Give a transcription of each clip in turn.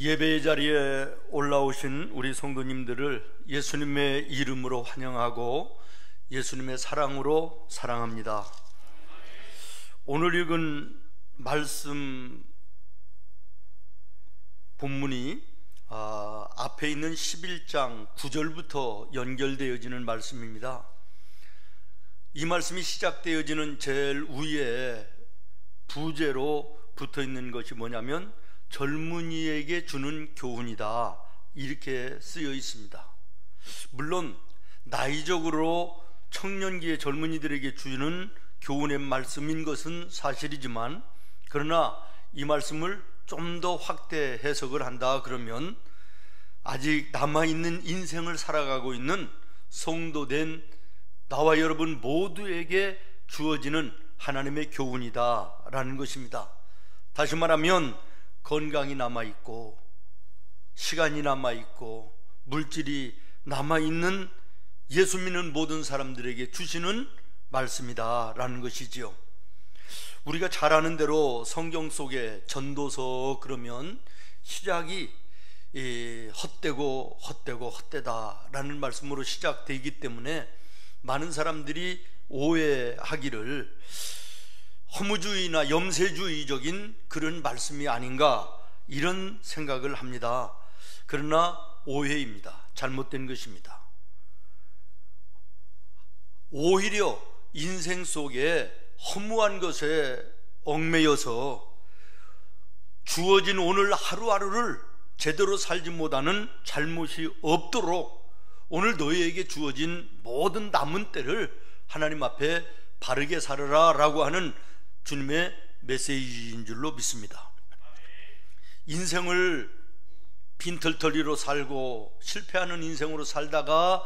예배의 자리에 올라오신 우리 성도님들을 예수님의 이름으로 환영하고 예수님의 사랑으로 사랑합니다. 오늘 읽은 말씀 본문이 앞에 있는 11장 9절부터 연결되어지는 말씀입니다. 이 말씀이 시작되어지는 제일 위에 부제로 붙어 있는 것이 뭐냐면 젊은이에게 주는 교훈이다, 이렇게 쓰여 있습니다. 물론 나이적으로 청년기의 젊은이들에게 주는 교훈의 말씀인 것은 사실이지만, 그러나 이 말씀을 좀 더 확대 해석을 한다 그러면 아직 남아있는 인생을 살아가고 있는 성도된 나와 여러분 모두에게 주어지는 하나님의 교훈이다 라는 것입니다. 다시 말하면 건강이 남아있고 시간이 남아있고 물질이 남아있는 예수 믿는 모든 사람들에게 주시는 말씀이다 라는 것이지요. 우리가 잘 아는 대로 성경 속에 전도서 그러면 시작이 헛되다 라는 말씀으로 시작되기 때문에 많은 사람들이 오해하기를 허무주의나 염세주의적인 그런 말씀이 아닌가, 이런 생각을 합니다. 그러나 오해입니다. 잘못된 것입니다. 오히려 인생 속에 허무한 것에 얽매여서 주어진 오늘 하루하루를 제대로 살지 못하는 잘못이 없도록 오늘 너희에게 주어진 모든 남은 때를 하나님 앞에 바르게 살아라 라고 하는 주님의 메시지인 줄로 믿습니다. 인생을 빈털터리로 살고 실패하는 인생으로 살다가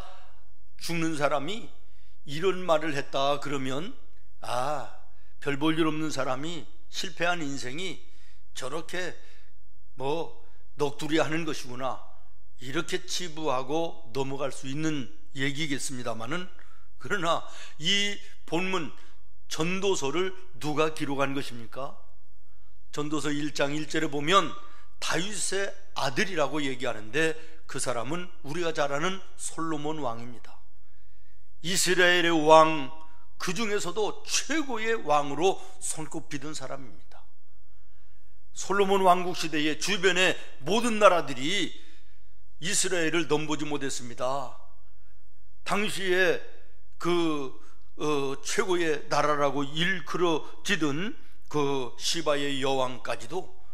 죽는 사람이 이런 말을 했다 그러면 별 볼 일 없는 사람이 실패한 인생이 저렇게 넋두리 하는 것이구나, 이렇게 치부하고 넘어갈 수 있는 얘기겠습니다마는, 그러나 이 본문 전도서를 누가 기록한 것입니까? 전도서 1장 1절에 보면 다윗의 아들이라고 얘기하는데 그 사람은 우리가 잘 아는 솔로몬 왕입니다. 이스라엘의 왕, 그 중에서도 최고의 왕으로 손꼽히던 사람입니다. 솔로몬 왕국 시대에 주변의 모든 나라들이 이스라엘을 넘보지 못했습니다. 당시에 최고의 나라라고 일컬어지던 그 시바의 여왕까지도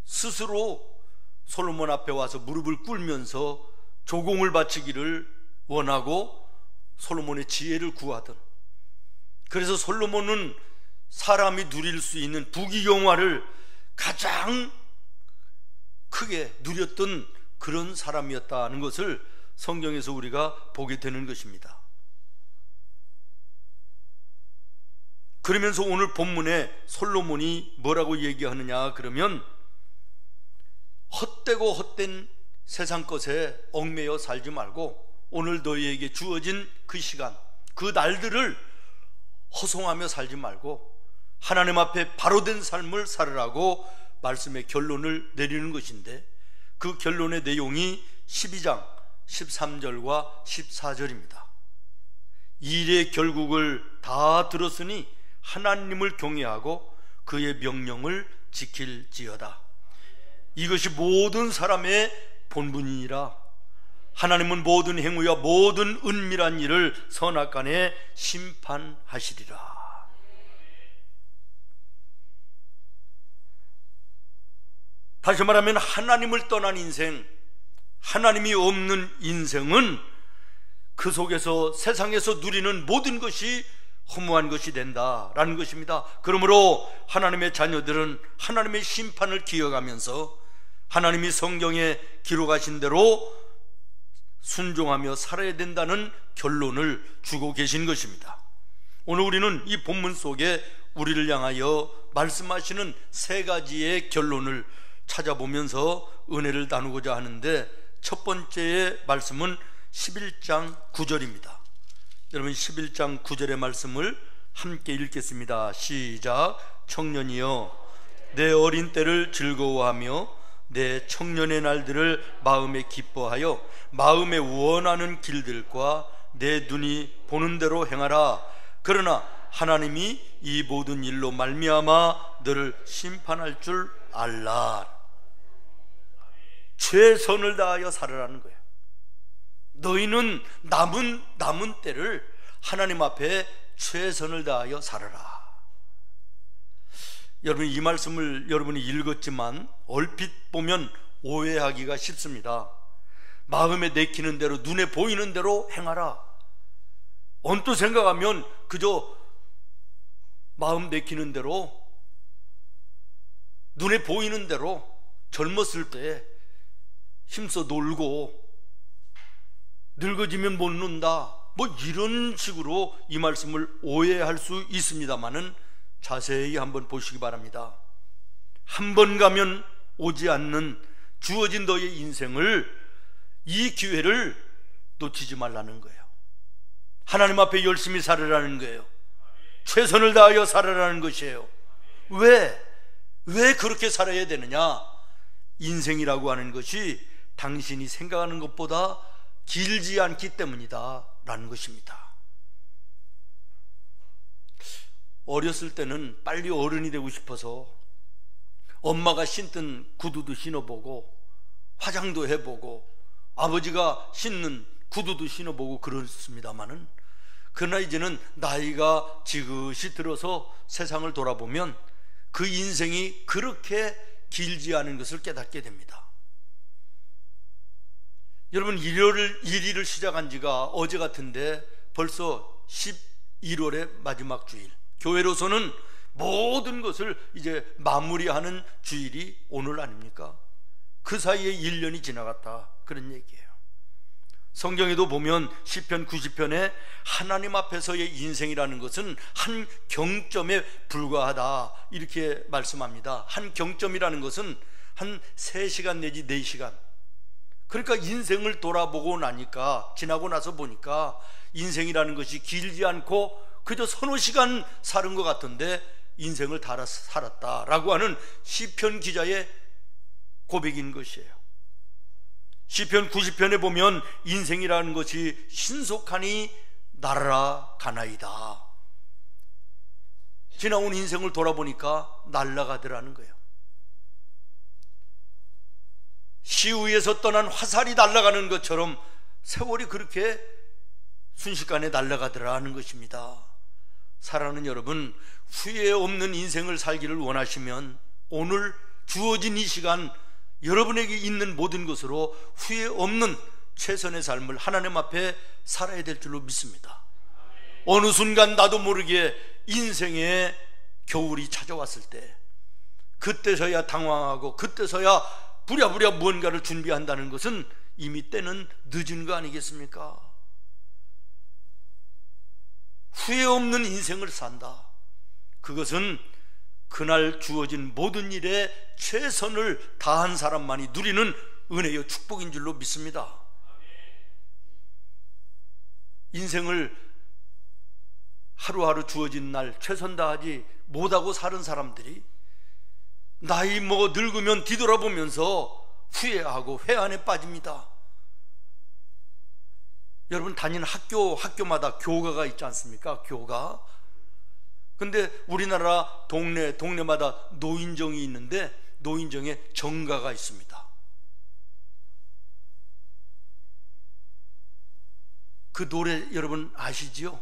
스스로 솔로몬 앞에 와서 무릎을 꿇으면서 조공을 바치기를 원하고 솔로몬의 지혜를 구하던, 그래서 솔로몬은 사람이 누릴 수 있는 부귀영화를 가장 크게 누렸던 그런 사람이었다는 것을 성경에서 우리가 보게 되는 것입니다. 그러면서 오늘 본문에 솔로몬이 뭐라고 얘기하느냐 그러면, 헛되고 헛된 세상 것에 얽매여 살지 말고 오늘 너희에게 주어진 그 시간, 그 날들을 허송하며 살지 말고 하나님 앞에 바로된 삶을 살으라고 말씀의 결론을 내리는 것인데, 그 결론의 내용이 12장 13절과 14절입니다. 일의 결국을 다 들었으니 하나님을 경외하고 그의 명령을 지킬지어다. 이것이 모든 사람의 본분이니라. 하나님은 모든 행위와 모든 은밀한 일을 선악간에 심판하시리라. 다시 말하면 하나님을 떠난 인생, 하나님이 없는 인생은 그 속에서 세상에서 누리는 모든 것이 허무한 것이 된다라는 것입니다. 그러므로 하나님의 자녀들은 하나님의 심판을 기억하면서 하나님이 성경에 기록하신 대로 순종하며 살아야 된다는 결론을 주고 계신 것입니다. 오늘 우리는 이 본문 속에 우리를 향하여 말씀하시는 세 가지의 결론을 찾아보면서 은혜를 나누고자 하는데, 첫 번째의 말씀은 11장 9절입니다. 여러분 11장 9절의 말씀을 함께 읽겠습니다. 시작. 청년이여 내 어린 때를 즐거워하며 내 청년의 날들을 마음에 기뻐하여 마음에 원하는 길들과 내 눈이 보는 대로 행하라. 그러나 하나님이 이 모든 일로 말미암아 너를 심판할 줄 알라. 최선을 다하여 살아라는 거예요. 너희는 남은 때를 하나님 앞에 최선을 다하여 살아라. 여러분, 이 말씀을 여러분이 읽었지만 얼핏 보면 오해하기가 쉽습니다. 마음에 내키는 대로, 눈에 보이는 대로 행하라. 언뜻 생각하면 그저 마음 내키는 대로, 눈에 보이는 대로 젊었을 때 힘써 놀고 늙어지면 못 논다, 뭐 이런 식으로 이 말씀을 오해할 수 있습니다만은 자세히 한번 보시기 바랍니다. 한 번 가면 오지 않는 주어진 너의 인생을, 이 기회를 놓치지 말라는 거예요. 하나님 앞에 열심히 살아라는 거예요. 최선을 다하여 살아라는 것이에요. 왜 그렇게 살아야 되느냐? 인생이라고 하는 것이 당신이 생각하는 것보다 길지 않기 때문이다 라는 것입니다. 어렸을 때는 빨리 어른이 되고 싶어서 엄마가 신던 구두도 신어보고 화장도 해보고 아버지가 신는 구두도 신어보고 그렇습니다마는, 그러나 이제는 나이가 지긋이 들어서 세상을 돌아보면 그 인생이 그렇게 길지 않은 것을 깨닫게 됩니다. 여러분, 일일을 시작한 지가 어제 같은데 벌써 11월의 마지막 주일, 교회로서는 모든 것을 이제 마무리하는 주일이 오늘 아닙니까? 그 사이에 1년이 지나갔다, 그런 얘기예요. 성경에도 보면 시편 90편에 하나님 앞에서의 인생이라는 것은 한 경점에 불과하다 이렇게 말씀합니다. 한 경점이라는 것은 한 3시간 내지 4시간. 그러니까 인생을 돌아보고 나니까, 지나고 나서 보니까 인생이라는 것이 길지 않고 그저 서너 시간 사는 것 같은데 인생을 다 살았다라고 하는 시편 기자의 고백인 것이에요. 시편 90편에 보면 인생이라는 것이 신속하니 날아가나이다. 지나온 인생을 돌아보니까 날아가더라는 거예요. 시위에서 떠난 화살이 날아가는 것처럼 세월이 그렇게 순식간에 날아가더라는 것입니다. 사랑하는 여러분, 후회 없는 인생을 살기를 원하시면 오늘 주어진 이 시간 여러분에게 있는 모든 것으로 후회 없는 최선의 삶을 하나님 앞에 살아야 될 줄로 믿습니다. 어느 순간 나도 모르게 인생의 겨울이 찾아왔을 때, 그때서야 당황하고 그때서야 부랴부랴 무언가를 준비한다는 것은 이미 때는 늦은 거 아니겠습니까? 후회 없는 인생을 산다, 그것은 그날 주어진 모든 일에 최선을 다한 사람만이 누리는 은혜의 축복인 줄로 믿습니다. 인생을 하루하루 주어진 날 최선 다하지 못하고 사는 사람들이 나이 먹어 늙으면 뒤돌아보면서 후회하고 회한에 빠집니다. 여러분, 다니는 학교마다 교가가 있지 않습니까? 교가. 근데 우리나라 동네마다 노인정이 있는데 노인정에 정가가 있습니다. 그 노래 여러분 아시지요?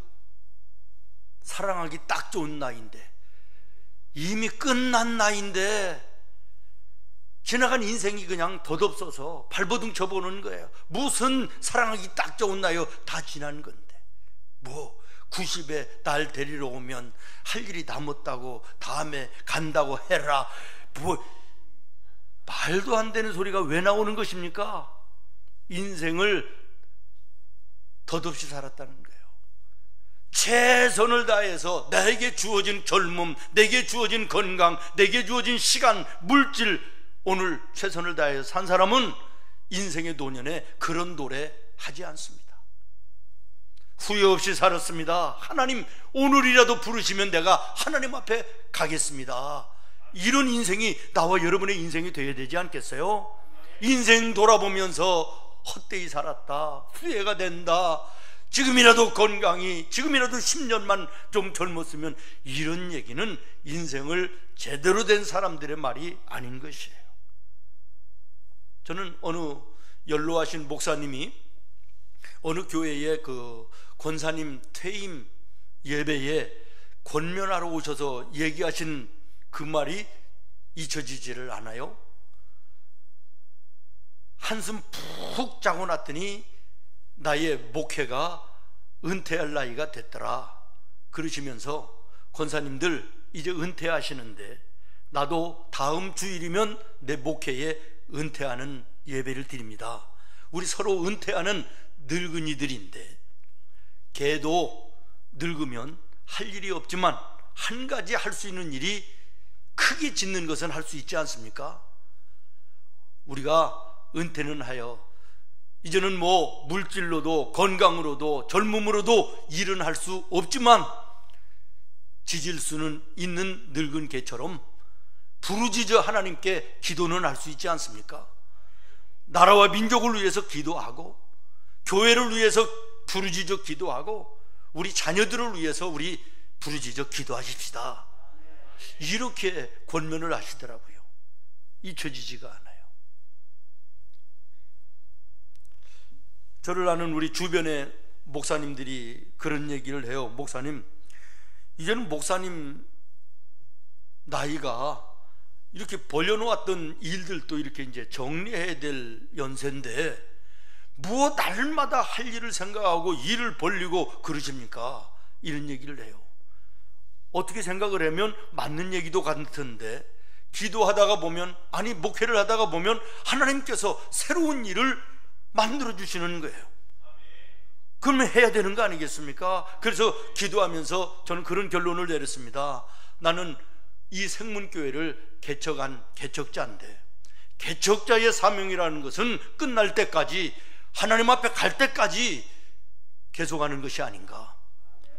사랑하기 딱 좋은 나이인데, 이미 끝난 나이인데 지나간 인생이 그냥 덧없어서 발버둥 쳐보는 거예요. 무슨 사랑하기 딱 좋은 나이요, 다 지난 건데 뭐 90에 날 데리러 오면 할 일이 남았다고 다음에 간다고 해라, 뭐 말도 안 되는 소리가 왜 나오는 것입니까? 인생을 덧없이 살았다는 거예요. 최선을 다해서 내게 주어진 젊음, 내게 주어진 건강, 내게 주어진 시간, 물질, 오늘 최선을 다해서 산 사람은 인생의 노년에 그런 노래 하지 않습니다. 후회 없이 살았습니다. 하나님 오늘이라도 부르시면 내가 하나님 앞에 가겠습니다. 이런 인생이 나와 여러분의 인생이 되어야 되지 않겠어요? 인생 돌아보면서 헛되이 살았다, 후회가 된다, 지금이라도 건강히, 지금이라도 10년만 좀 젊었으면, 이런 얘기는 인생을 제대로 된 사람들의 말이 아닌 것이에요. 저는 어느 연로하신 목사님이 어느 교회의 그 권사님 퇴임 예배에 권면하러 오셔서 얘기하신 그 말이 잊혀지지를 않아요. 한숨 푹 자고 났더니 나의 목회가 은퇴할 나이가 됐더라 그러시면서, 권사님들 이제 은퇴하시는데 나도 다음 주일이면 내 목회에 은퇴하는 예배를 드립니다. 우리 서로 은퇴하는 늙은이들인데, 걔도 늙으면 할 일이 없지만 한 가지 할 수 있는 일이, 크게 짓는 것은 할 수 있지 않습니까? 우리가 은퇴는 하여 이제는 뭐 물질로도 건강으로도 젊음으로도 일은 할 수 없지만 지질 수는 있는 늙은 개처럼 부르짖어 하나님께 기도는 할 수 있지 않습니까? 나라와 민족을 위해서 기도하고, 교회를 위해서 부르짖어 기도하고, 우리 자녀들을 위해서 우리 부르짖어 기도하십시다, 이렇게 권면을 하시더라고요. 잊혀지지가 않아요. 저를 아는 우리 주변의 목사님들이 그런 얘기를 해요. 목사님, 이제는 목사님 나이가 이렇게 벌려놓았던 일들도 이렇게 이제 정리해야 될 연세인데 무엇 날마다 할 일을 생각하고 일을 벌리고 그러십니까? 이런 얘기를 해요. 어떻게 생각을 하면 맞는 얘기도 같은데, 기도하다가 보면, 아니 목회를 하다가 보면 하나님께서 새로운 일을 만들어 주시는 거예요. 그러면 해야 되는 거 아니겠습니까? 그래서 기도하면서 저는 그런 결론을 내렸습니다. 나는 이 생문교회를 개척한 개척자인데, 개척자의 사명이라는 것은 끝날 때까지, 하나님 앞에 갈 때까지 계속하는 것이 아닌가.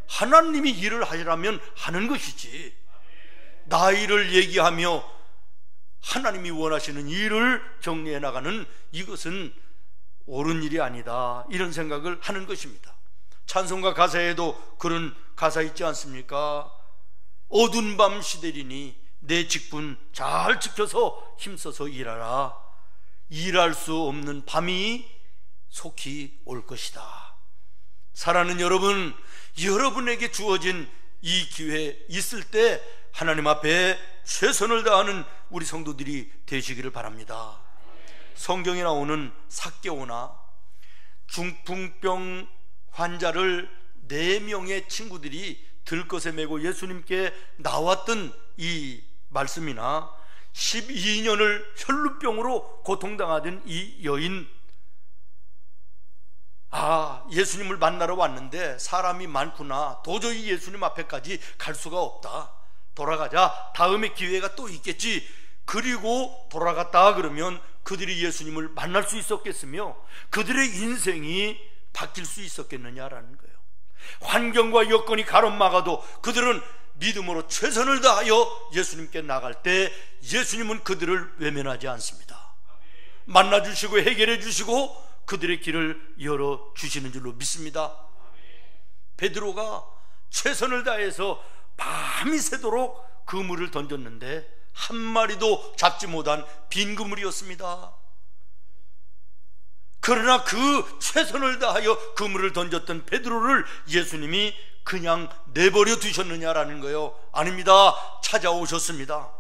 하나님이 일을 하시라면 하는 것이지, 나이를 얘기하며 하나님이 원하시는 일을 정리해 나가는 이것은 옳은 일이 아니다, 이런 생각을 하는 것입니다. 찬송가 가사에도 그런 가사 있지 않습니까? 어두운 밤 시대리니 내 직분 잘 지켜서 힘써서 일하라. 일할 수 없는 밤이 속히 올 것이다. 사랑하는 여러분, 여러분에게 주어진 이 기회 있을 때 하나님 앞에 최선을 다하는 우리 성도들이 되시기를 바랍니다. 성경에 나오는 삭개오나 중풍병 환자를 4명의 친구들이 들것에 메고 예수님께 나왔던 이 말씀이나 12년을 혈루병으로 고통당하던 이 여인, 예수님을 만나러 왔는데 사람이 많구나, 도저히 예수님 앞에까지 갈 수가 없다, 돌아가자, 다음에 기회가 또 있겠지. 그리고 돌아갔다 그러면 그들이 예수님을 만날 수 있었겠으며 그들의 인생이 바뀔 수 있었겠느냐라는 거예요. 환경과 여건이 가로막아도 그들은 믿음으로 최선을 다하여 예수님께 나갈 때 예수님은 그들을 외면하지 않습니다. 만나주시고 해결해 주시고 그들의 길을 열어주시는 줄로 믿습니다. 베드로가 최선을 다해서 밤이 새도록 그물을 던졌는데 한 마리도 잡지 못한 빈 그물이었습니다. 그러나 그 최선을 다하여 그물을 던졌던 베드로를 예수님이 그냥 내버려 두셨느냐라는 거예요. 아닙니다. 찾아오셨습니다.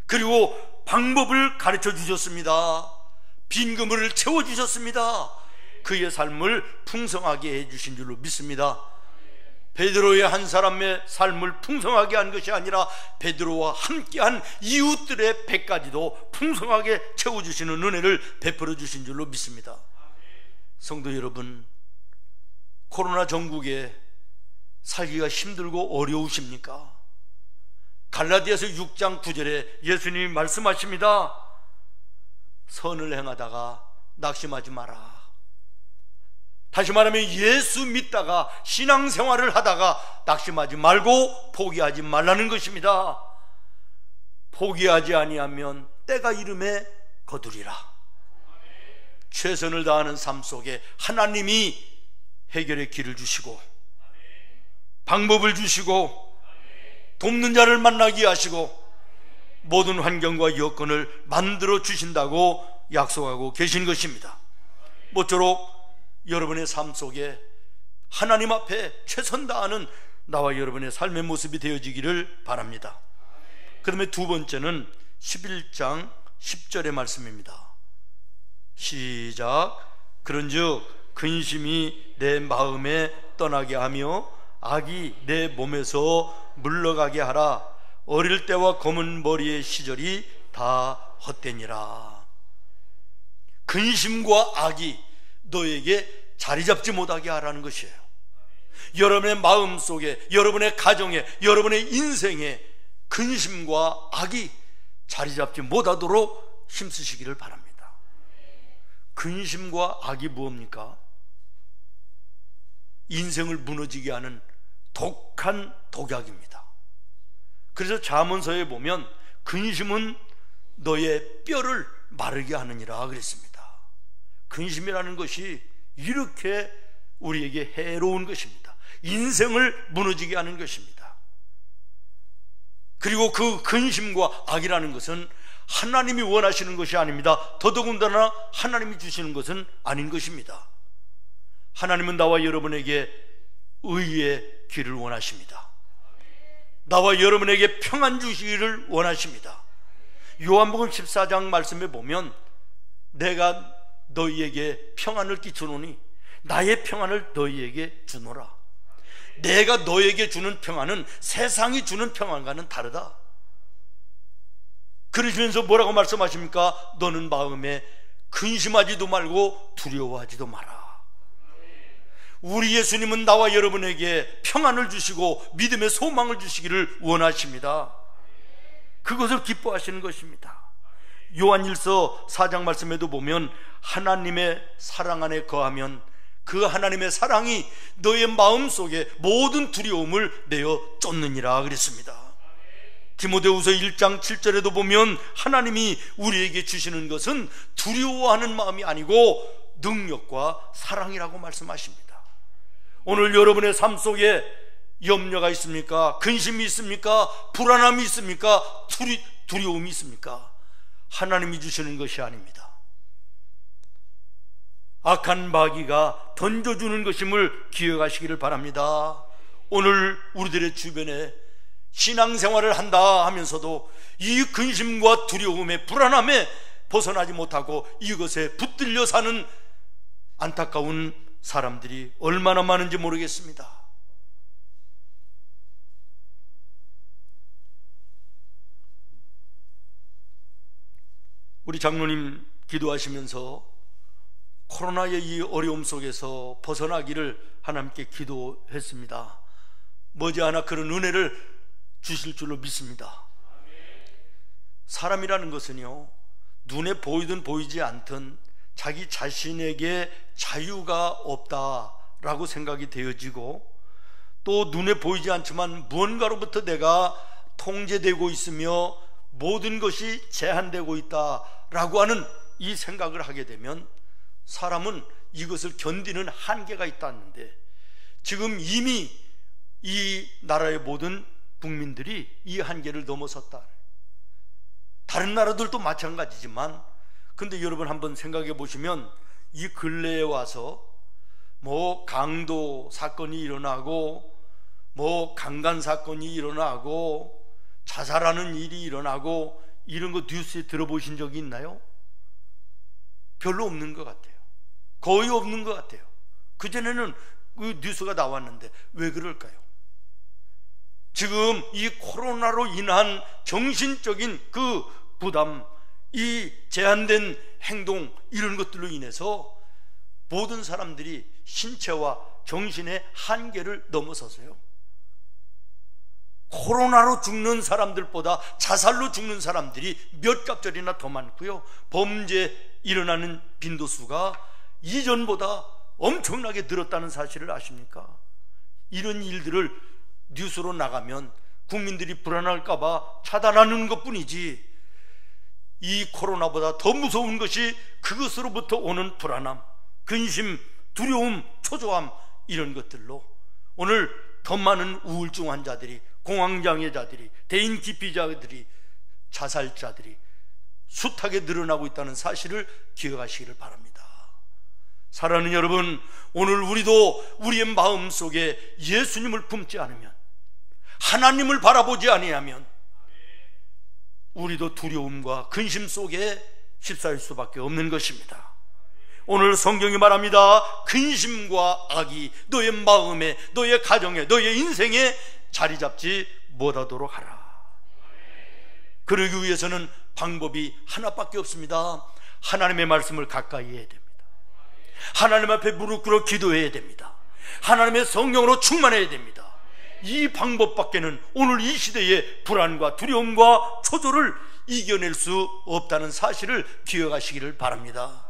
그리고 방법을 가르쳐 주셨습니다. 빈 그물을 채워주셨습니다. 그의 삶을 풍성하게 해주신 줄로 믿습니다. 베드로의 한 사람의 삶을 풍성하게 한 것이 아니라 베드로와 함께한 이웃들의 배까지도 풍성하게 채워주시는 은혜를 베풀어 주신 줄로 믿습니다. 성도 여러분, 코로나 전국에 살기가 힘들고 어려우십니까? 갈라디아서 6장 9절에 예수님이 말씀하십니다. 선을 행하다가 낙심하지 마라. 다시 말하면 예수 믿다가 신앙생활을 하다가 낙심하지 말고 포기하지 말라는 것입니다. 포기하지 아니하면 때가 이름에 거두리라. 최선을 다하는 삶 속에 하나님이 해결의 길을 주시고 방법을 주시고 돕는 자를 만나게 하시고 모든 환경과 여건을 만들어 주신다고 약속하고 계신 것입니다. 모쪼록 여러분의 삶 속에 하나님 앞에 최선 다하는 나와 여러분의 삶의 모습이 되어지기를 바랍니다. 그 다음에 두 번째는 11장 10절의 말씀입니다. 시작. 그런즉 근심이 내 마음에 떠나게 하며 악이 내 몸에서 물러가게 하라. 어릴 때와 검은 머리의 시절이 다 헛되니라. 근심과 악이 너에게 자리 잡지 못하게 하라는 것이에요. 여러분의 마음 속에, 여러분의 가정에, 여러분의 인생에 근심과 악이 자리 잡지 못하도록 힘쓰시기를 바랍니다. 근심과 악이 무엇입니까? 인생을 무너지게 하는 독한 독약입니다. 그래서 잠언서에 보면 근심은 너의 뼈를 마르게 하느니라 그랬습니다. 근심이라는 것이 이렇게 우리에게 해로운 것입니다. 인생을 무너지게 하는 것입니다. 그리고 그 근심과 악이라는 것은 하나님이 원하시는 것이 아닙니다. 더더군다나 하나님이 주시는 것은 아닌 것입니다. 하나님은 나와 여러분에게 의의 길을 원하십니다. 나와 여러분에게 평안 주시기를 원하십니다. 요한복음 14장 말씀에 보면 내가 너희에게 평안을 끼쳐노니 나의 평안을 너희에게 주노라. 내가 너에게 주는 평안은 세상이 주는 평안과는 다르다. 그러시면서 뭐라고 말씀하십니까? 너는 마음에 근심하지도 말고 두려워하지도 마라. 우리 예수님은 나와 여러분에게 평안을 주시고 믿음의 소망을 주시기를 원하십니다. 그것을 기뻐하시는 것입니다. 요한일서 4장 말씀에도 보면 하나님의 사랑 안에 거하면 그 하나님의 사랑이 너의 마음속에 모든 두려움을 내어 쫓느니라 그랬습니다. 디모데후서 1장 7절에도 보면 하나님이 우리에게 주시는 것은 두려워하는 마음이 아니고 능력과 사랑이라고 말씀하십니다. 오늘 여러분의 삶 속에 염려가 있습니까? 근심이 있습니까? 불안함이 있습니까? 두려움이 있습니까? 하나님이 주시는 것이 아닙니다. 악한 마귀가 던져주는 것임을 기억하시기를 바랍니다. 오늘 우리들의 주변에 신앙생활을 한다 하면서도 이 근심과 두려움의 불안함에 벗어나지 못하고 이것에 붙들려 사는 안타까운 사람들이 얼마나 많은지 모르겠습니다. 우리 장로님 기도하시면서 코로나의 이 어려움 속에서 벗어나기를 하나님께 기도했습니다. 머지않아 그런 은혜를 주실 줄로 믿습니다. 사람이라는 것은요, 눈에 보이든 보이지 않든 자기 자신에게 자유가 없다라고 생각이 되어지고, 또 눈에 보이지 않지만 무언가로부터 내가 통제되고 있으며 모든 것이 제한되고 있다라고 하는 이 생각을 하게 되면 사람은 이것을 견디는 한계가 있다는데, 지금 이미 이 나라의 모든 국민들이 이 한계를 넘어섰다. 다른 나라들도 마찬가지지만, 근데 여러분 한번 생각해 보시면 이 근래에 와서 뭐 강도 사건이 일어나고 뭐 강간 사건이 일어나고 자살하는 일이 일어나고 이런 거 뉴스에 들어보신 적이 있나요? 별로 없는 것 같아요. 거의 없는 것 같아요. 그전에는 그 뉴스가 나왔는데 왜 그럴까요? 지금 이 코로나로 인한 정신적인 그 부담, 이 제한된 행동, 이런 것들로 인해서 모든 사람들이 신체와 정신의 한계를 넘어서서요, 코로나로 죽는 사람들보다 자살로 죽는 사람들이 몇 값절이나 더 많고요, 범죄 일어나는 빈도수가 이전보다 엄청나게 늘었다는 사실을 아십니까? 이런 일들을 뉴스로 나가면 국민들이 불안할까봐 차단하는 것뿐이지, 이 코로나보다 더 무서운 것이 그것으로부터 오는 불안함, 근심, 두려움, 초조함, 이런 것들로 오늘 더 많은 우울증 환자들이, 공황장애자들이, 대인 기피자들이, 자살자들이 숱하게 늘어나고 있다는 사실을 기억하시기를 바랍니다. 사랑하는 여러분, 오늘 우리도 우리의 마음속에 예수님을 품지 않으면, 하나님을 바라보지 아니하면 우리도 두려움과 근심 속에 휩싸일 수밖에 없는 것입니다. 오늘 성경이 말합니다. 근심과 악이 너의 마음에, 너의 가정에, 너의 인생에 자리 잡지 못하도록 하라. 그러기 위해서는 방법이 하나밖에 없습니다. 하나님의 말씀을 가까이 해야 됩니다. 하나님 앞에 무릎 꿇어 기도해야 됩니다. 하나님의 성령으로 충만해야 됩니다. 이 방법밖에는 오늘 이 시대의 불안과 두려움과 초조를 이겨낼 수 없다는 사실을 기억하시기를 바랍니다.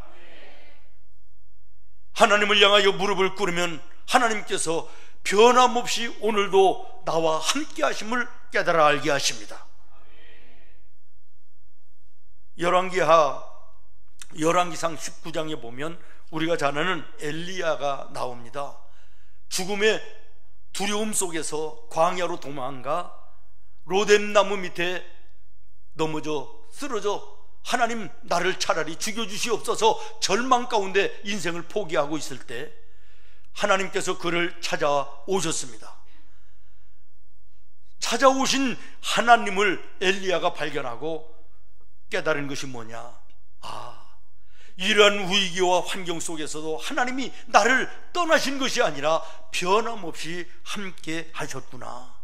하나님을 향하여 무릎을 꿇으면 하나님께서 변함없이 오늘도 나와 함께 하심을 깨달아 알게 하십니다. 열왕기상 19장에 보면 우리가 잘 아는 엘리야가 나옵니다. 죽음의 두려움 속에서 광야로 도망가 로뎀나무 밑에 넘어져 쓰러져 하나님, 나를 차라리 죽여주시옵소서 절망 가운데 인생을 포기하고 있을 때 하나님께서 그를 찾아오셨습니다. 찾아오신 하나님을 엘리야가 발견하고 깨달은 것이 뭐냐? 이러한 위기와 환경 속에서도 하나님이 나를 떠나신 것이 아니라 변함없이 함께 하셨구나,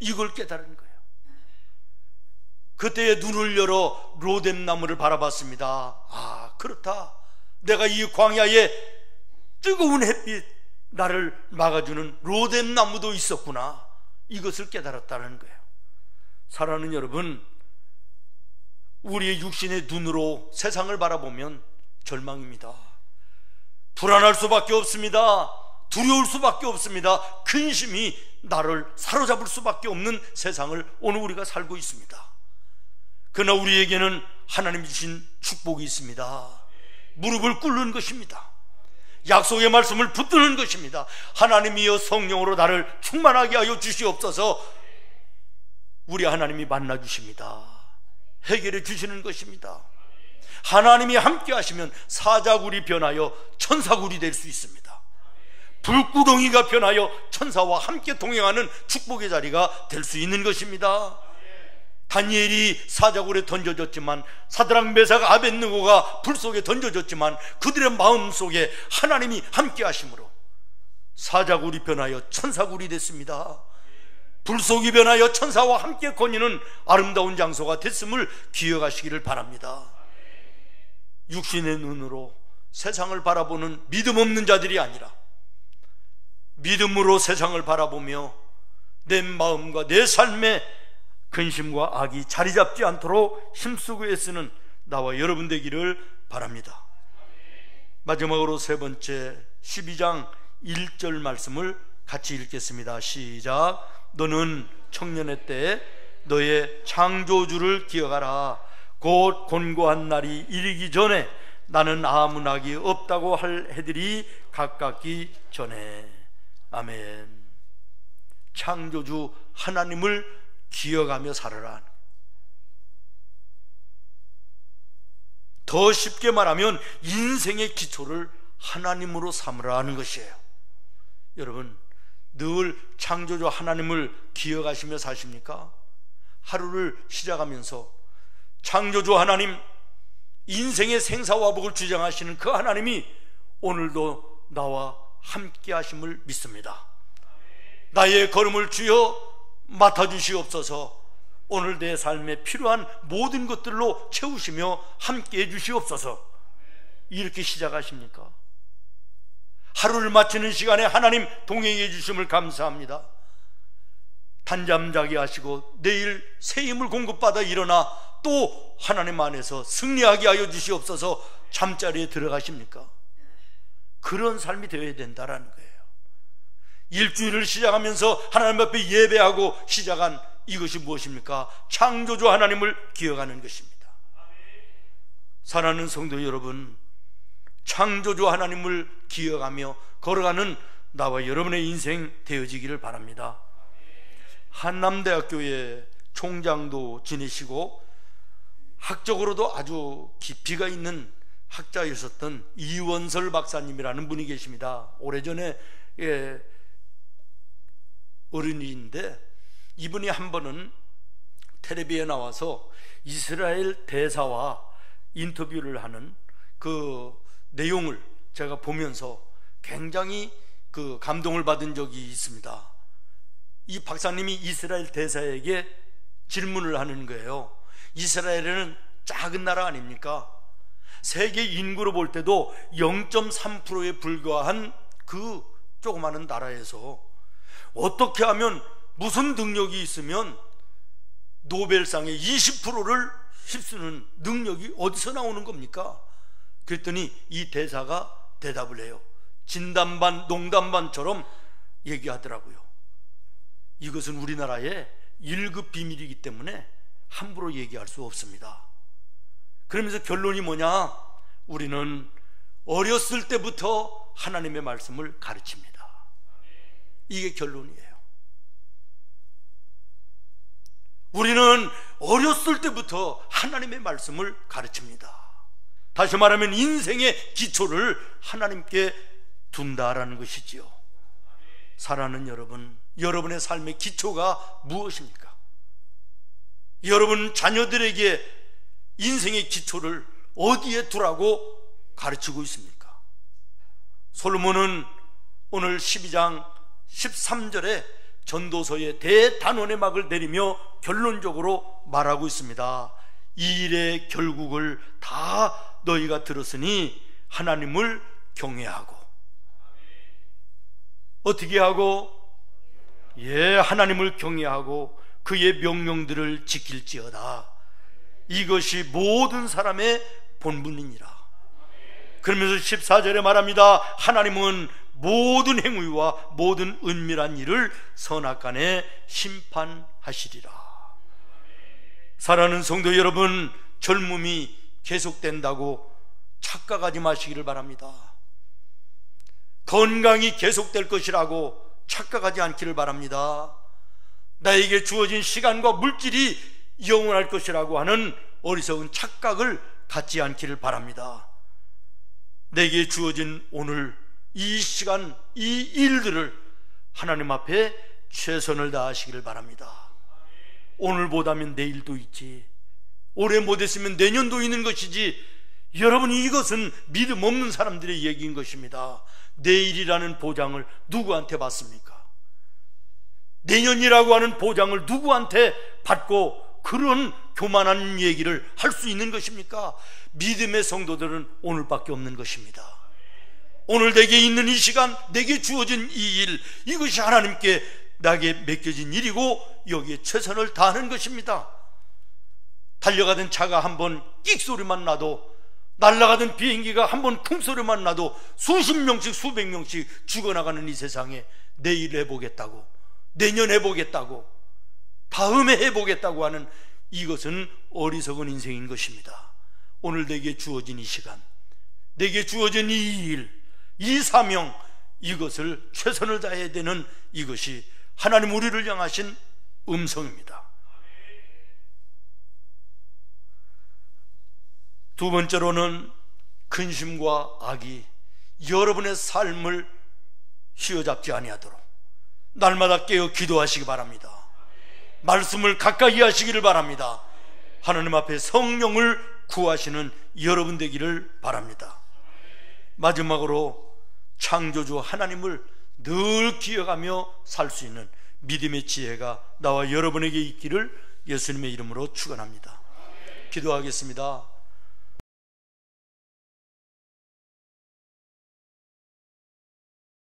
이걸 깨달은 거예요. 그때에 눈을 열어 로뎀나무를 바라봤습니다. 그렇다, 내가 이 광야에 뜨거운 햇빛, 나를 막아주는 로뎀나무도 있었구나, 이것을 깨달았다는 거예요. 사랑하는 여러분, 우리의 육신의 눈으로 세상을 바라보면 절망입니다. 불안할 수밖에 없습니다. 두려울 수밖에 없습니다. 근심이 나를 사로잡을 수밖에 없는 세상을 오늘 우리가 살고 있습니다. 그러나 우리에게는 하나님 주신 축복이 있습니다. 무릎을 꿇는 것입니다. 약속의 말씀을 붙드는 것입니다. 하나님이여 성령으로 나를 충만하게 하여 주시옵소서. 우리 하나님이 만나 주십니다. 해결해 주시는 것입니다. 하나님이 함께 하시면 사자굴이 변하여 천사굴이 될 수 있습니다. 불구덩이가 변하여 천사와 함께 동행하는 축복의 자리가 될 수 있는 것입니다. 다니엘이 사자굴에 던져졌지만, 사드락 메삭 아벳느고가 불 속에 던져졌지만 그들의 마음속에 하나님이 함께 하심으로 사자굴이 변하여 천사굴이 됐습니다. 불속이 변하여 천사와 함께 거니는 아름다운 장소가 됐음을 기억하시기를 바랍니다. 육신의 눈으로 세상을 바라보는 믿음 없는 자들이 아니라 믿음으로 세상을 바라보며 내 마음과 내 삶에 근심과 악이 자리 잡지 않도록 힘쓰고 애쓰는 나와 여러분 되기를 바랍니다. 마지막으로 세 번째, 12장 1절 말씀을 같이 읽겠습니다. 시작. 너는 청년의 때에 너의 창조주를 기억하라. 곧 곤고한 날이 이르기 전에 나는 아무 낙이 없다고 할 해들이 가깝기 전에. 아멘. 창조주 하나님을 기억하며 살아라. 더 쉽게 말하면 인생의 기초를 하나님으로 삼으라 하는 것이에요. 여러분, 늘 창조주 하나님을 기억하시며 사십니까? 하루를 시작하면서 창조주 하나님, 인생의 생사화복을 주장하시는 그 하나님이 오늘도 나와 함께 하심을 믿습니다. 나의 걸음을 주여 맡아주시옵소서. 오늘 내 삶에 필요한 모든 것들로 채우시며 함께 해주시옵소서. 이렇게 시작하십니까? 하루를 마치는 시간에 하나님 동행해 주심을 감사합니다. 단잠 자게 하시고 내일 새 힘을 공급받아 일어나 또 하나님 안에서 승리하게 하여 주시옵소서. 잠자리에 들어가십니까? 그런 삶이 되어야 된다라는 거예요. 일주일을 시작하면서 하나님 앞에 예배하고 시작한 이것이 무엇입니까? 창조주 하나님을 기억하는 것입니다. 사랑하는 성도 여러분, 창조주 하나님을 기억하며 걸어가는 나와 여러분의 인생 되어지기를 바랍니다. 한남대학교의 총장도 지내시고 학적으로도 아주 깊이가 있는 학자였었던 이원설 박사님이라는 분이 계십니다. 오래전에 어른이인데 이분이 한 번은 텔레비에 나와서 이스라엘 대사와 인터뷰를 하는 그 내용을 제가 보면서 굉장히 감동을 받은 적이 있습니다. 이 박사님이 이스라엘 대사에게 질문을 하는 거예요. 이스라엘은 작은 나라 아닙니까? 세계 인구로 볼 때도 0.3%에 불과한 그 조그마한 나라에서 어떻게 하면 무슨 능력이 있으면 노벨상의 20%를 휩쓰는 능력이 어디서 나오는 겁니까? 그랬더니 이 대사가 대답을 해요. 진담반 농담반처럼 얘기하더라고요. 이것은 우리나라의 1급 비밀이기 때문에 함부로 얘기할 수 없습니다. 그러면서 결론이 뭐냐? 우리는 어렸을 때부터 하나님의 말씀을 가르칩니다. 이게 결론이에요. 우리는 어렸을 때부터 하나님의 말씀을 가르칩니다. 다시 말하면 인생의 기초를 하나님께 둔다라는 것이지요. 사랑하는 여러분, 여러분의 삶의 기초가 무엇입니까? 여러분 자녀들에게 인생의 기초를 어디에 두라고 가르치고 있습니까? 솔로몬은 오늘 12장 13절에 전도서의 대단원의 막을 내리며 결론적으로 말하고 있습니다. 이 일의 결국을 다 너희가 들었으니 하나님을 경외하고. 어떻게 하고? 하나님을 경외하고 그의 명령들을 지킬지어다. 이것이 모든 사람의 본분이니라. 그러면서 14절에 말합니다. 하나님은 모든 행위와 모든 은밀한 일을 선악간에 심판하시리라. 사랑하는 성도 여러분, 젊음이 계속된다고 착각하지 마시기를 바랍니다. 건강이 계속될 것이라고 착각하지 않기를 바랍니다. 나에게 주어진 시간과 물질이 영원할 것이라고 하는 어리석은 착각을 갖지 않기를 바랍니다. 내게 주어진 오늘 이 시간, 이 일들을 하나님 앞에 최선을 다하시기를 바랍니다. 오늘보다면 내일도 있지, 올해 못했으면 내년도 있는 것이지, 여러분 이것은 믿음 없는 사람들의 얘기인 것입니다. 내일이라는 보장을 누구한테 받습니까? 내년이라고 하는 보장을 누구한테 받고 그런 교만한 얘기를 할 수 있는 것입니까? 믿음의 성도들은 오늘밖에 없는 것입니다. 오늘 내게 있는 이 시간, 내게 주어진 이 일, 이것이 하나님께 나에게 맡겨진 일이고 여기에 최선을 다하는 것입니다. 달려가던 차가 한번 끽 소리만 나도, 날아가던 비행기가 한번 쿵 소리만 나도 수십 명씩 수백 명씩 죽어나가는 이 세상에 내일 해보겠다고, 내년 해보겠다고, 다음에 해보겠다고 하는 이것은 어리석은 인생인 것입니다. 오늘 내게 주어진 이 시간, 내게 주어진 이 일, 이 사명, 이것을 최선을 다해야 되는 이것이 하나님 우리를 향하신 음성입니다. 두 번째로는 근심과 악이 여러분의 삶을 휘어잡지 아니하도록 날마다 깨어 기도하시기 바랍니다. 말씀을 가까이 하시기를 바랍니다. 하나님 앞에 성령을 구하시는 여러분 되기를 바랍니다. 마지막으로 창조주 하나님을 늘 기억하며 살 수 있는 믿음의 지혜가 나와 여러분에게 있기를 예수님의 이름으로 축원합니다. 기도하겠습니다.